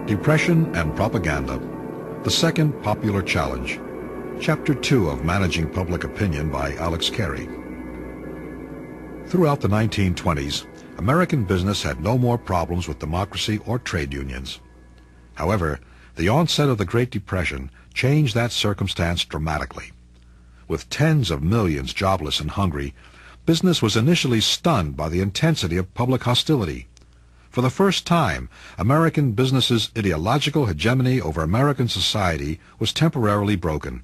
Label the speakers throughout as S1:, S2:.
S1: Depression and Propaganda, the Second Popular Challenge, Chapter 2 of Managing Public Opinion by Alex Carey. Throughout the 1920s, American business had no more problems with democracy or trade unions. However, the onset of the Great Depression changed that circumstance dramatically. With tens of millions jobless and hungry, business was initially stunned by the intensity of public hostility. For the first time, American business's ideological hegemony over American society was temporarily broken.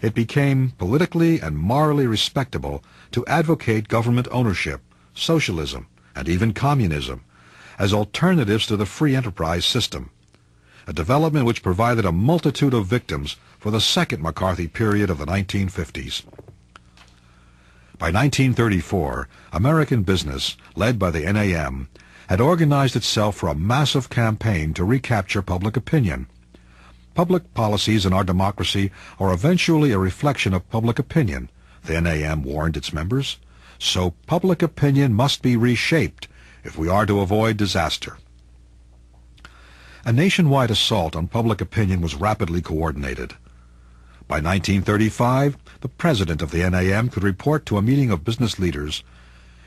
S1: It became politically and morally respectable to advocate government ownership, socialism, and even communism as alternatives to the free enterprise system, a development which provided a multitude of victims for the second McCarthy period of the 1950s. By 1934, American business, led by the NAM, had organized itself for a massive campaign to recapture public opinion. Public policies in our democracy are eventually a reflection of public opinion, the NAM warned its members, so public opinion must be reshaped if we are to avoid disaster. A nationwide assault on public opinion was rapidly coordinated. By 1935, the president of the NAM could report to a meeting of business leaders,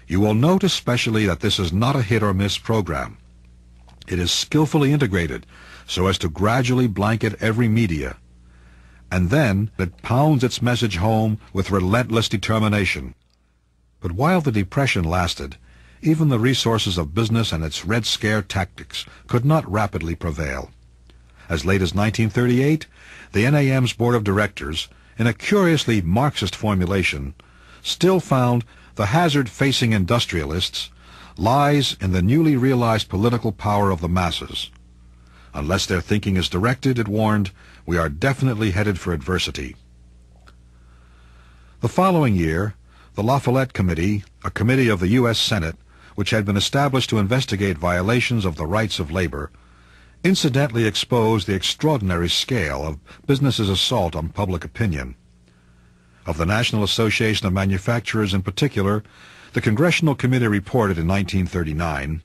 S1: "You will note especially that this is not a hit-or-miss program. It is skillfully integrated so as to gradually blanket every media, and then it pounds its message home with relentless determination." But while the Depression lasted, even the resources of business and its Red Scare tactics could not rapidly prevail. As late as 1938, the NAM's board of directors, in a curiously Marxist formulation, still found the hazard facing industrialists lies in the newly realized political power of the masses. Unless their thinking is directed, it warned, we are definitely headed for adversity. The following year, the La Follette Committee, a committee of the U.S. Senate, which had been established to investigate violations of the rights of labor, incidentally exposed the extraordinary scale of business's assault on public opinion. Of the National Association of Manufacturers in particular, the Congressional Committee reported in 1939,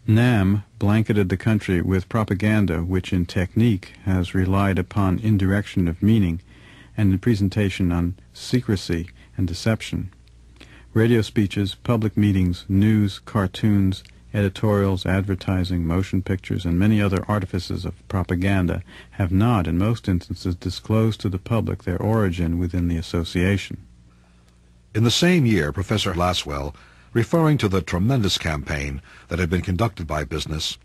S2: NAM blanketed the country with propaganda which in technique has relied upon indirection of meaning and in presentation on secrecy and deception. Radio speeches, public meetings, news, cartoons, editorials, advertising, motion pictures, and many other artifices of propaganda have not, in most instances, disclosed to the public their origin within the association.
S1: In the same year, Professor Laswell, referring to the tremendous campaign that had been conducted by business,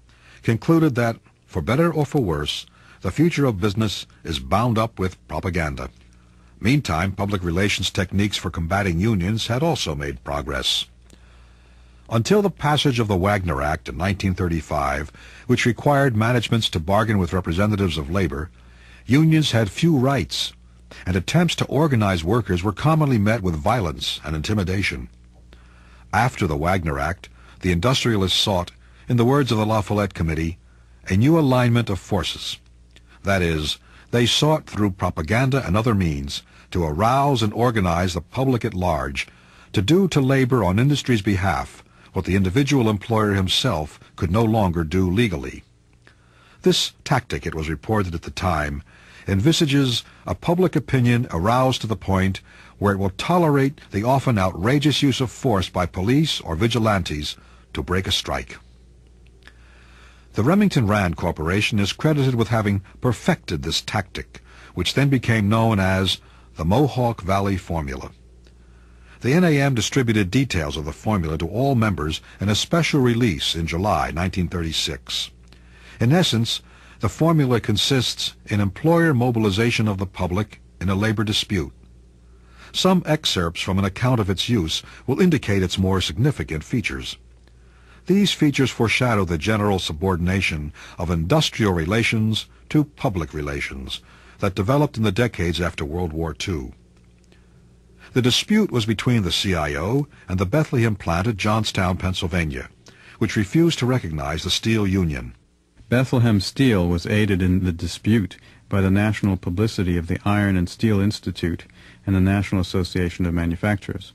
S1: concluded that, for better or for worse, the future of business is bound up with propaganda. Meantime, public relations techniques for combating unions had also made progress. Until the passage of the Wagner Act in 1935, which required managements to bargain with representatives of labor, unions had few rights, and attempts to organize workers were commonly met with violence and intimidation. After the Wagner Act, the industrialists sought, in the words of the La Follette Committee, a new alignment of forces. That is, they sought through propaganda and other means to arouse and organize the public at large, to do to labor on industry's behalf what the individual employer himself could no longer do legally. This tactic, it was reported at the time, envisages a public opinion aroused to the point where it will tolerate the often outrageous use of force by police or vigilantes to break a strike. The Remington Rand Corporation is credited with having perfected this tactic, which then became known as the Mohawk Valley Formula. The NAM distributed details of the formula to all members in a special release in July 1936. In essence, the formula consists in employer mobilization of the public in a labor dispute. Some excerpts from an account of its use will indicate its more significant features. These features foreshadow the general subordination of industrial relations to public relations that developed in the decades after World War II. The dispute was between the CIO and the Bethlehem plant at Johnstown, Pennsylvania, which refused to recognize the steel union.
S2: Bethlehem Steel was aided in the dispute by the national publicity of the Iron and Steel Institute and the National Association of Manufacturers.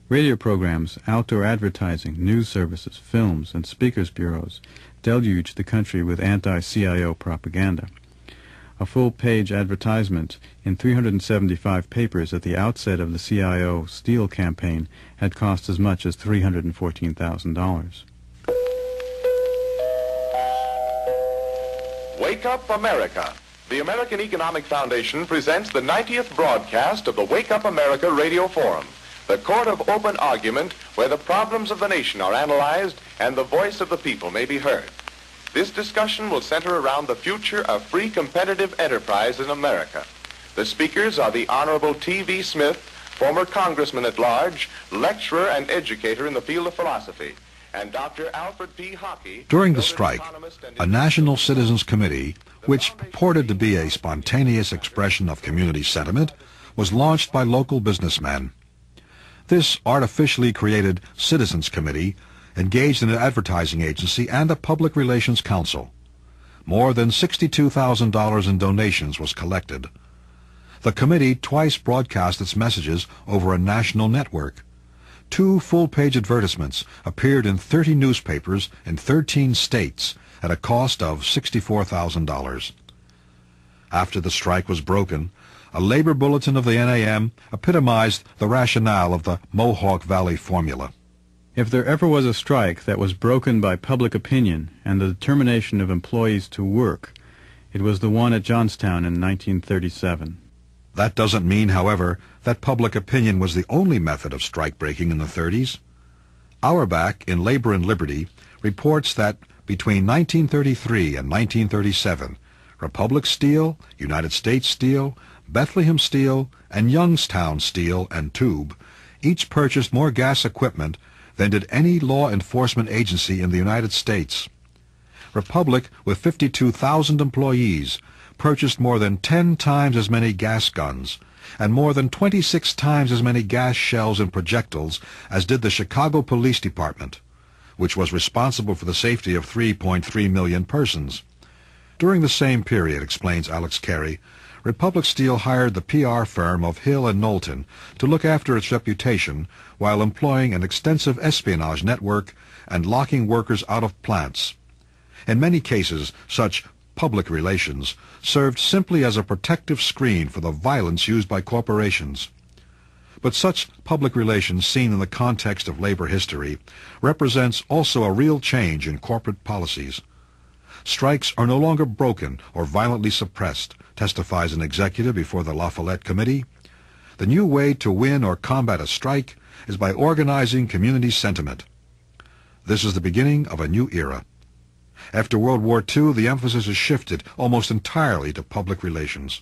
S2: Radio programs, outdoor advertising, news services, films, and speakers bureaus deluged the country with anti-CIO propaganda. A full-page advertisement in 375 papers at the outset of the CIO Steel campaign had cost as much as $314,000.
S3: Wake Up America. The American Economic Foundation presents the 90th broadcast of the Wake Up America Radio Forum, the court of open argument where the problems of the nation are analyzed and the voice of the people may be heard. This discussion will center around the future of free competitive enterprise in America. The speakers are the Honorable T.V. Smith, former Congressman at large, lecturer and educator in the field of philosophy, and Dr. Alfred P. Hockey.
S1: During the strike, a National Citizens Committee, which purported to be a spontaneous expression of community sentiment, was launched by local businessmen. This artificially created Citizens Committee engaged in an advertising agency and a public relations council. More than $62,000 in donations was collected. The committee twice broadcast its messages over a national network. 2 full-page advertisements appeared in 30 newspapers in 13 states at a cost of $64,000. After the strike was broken, a labor bulletin of the NAM epitomized the rationale of the Mohawk Valley formula.
S2: If there ever was a strike that was broken by public opinion and the determination of employees to work, it was the one at Johnstown in 1937.
S1: That doesn't mean, however, that public opinion was the only method of strike breaking in the 30s. Auerbach, in Labor and Liberty, reports that between 1933 and 1937, Republic Steel, United States Steel, Bethlehem Steel, and Youngstown Steel and Tube each purchased more gas equipment than did any law enforcement agency in the United States. Republic, with 52,000 employees, purchased more than 10 times as many gas guns and more than 26 times as many gas shells and projectiles as did the Chicago Police Department, which was responsible for the safety of 3.3 million persons. During the same period, explains Alex Carey, Republic Steel hired the PR firm of Hill and Knowlton to look after its reputation while employing an extensive espionage network and locking workers out of plants. In many cases, such public relations served simply as a protective screen for the violence used by corporations. But such public relations seen in the context of labor history represents also a real change in corporate policies. Strikes are no longer broken or violently suppressed, testifies an executive before the La Follette Committee. The new way to win or combat a strike is by organizing community sentiment. This is the beginning of a new era. After World War II, the emphasis has shifted almost entirely to public relations.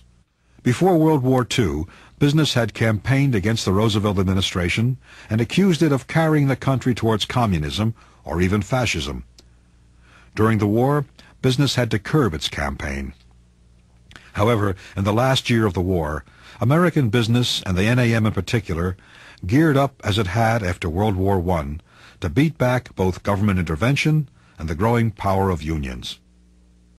S1: Before World War II, business had campaigned against the Roosevelt administration and accused it of carrying the country towards communism or even fascism. During the war, business had to curb its campaign. However, in the last year of the war, American business, and the NAM in particular, geared up as it had after World War I to beat back both government intervention and the growing power of unions.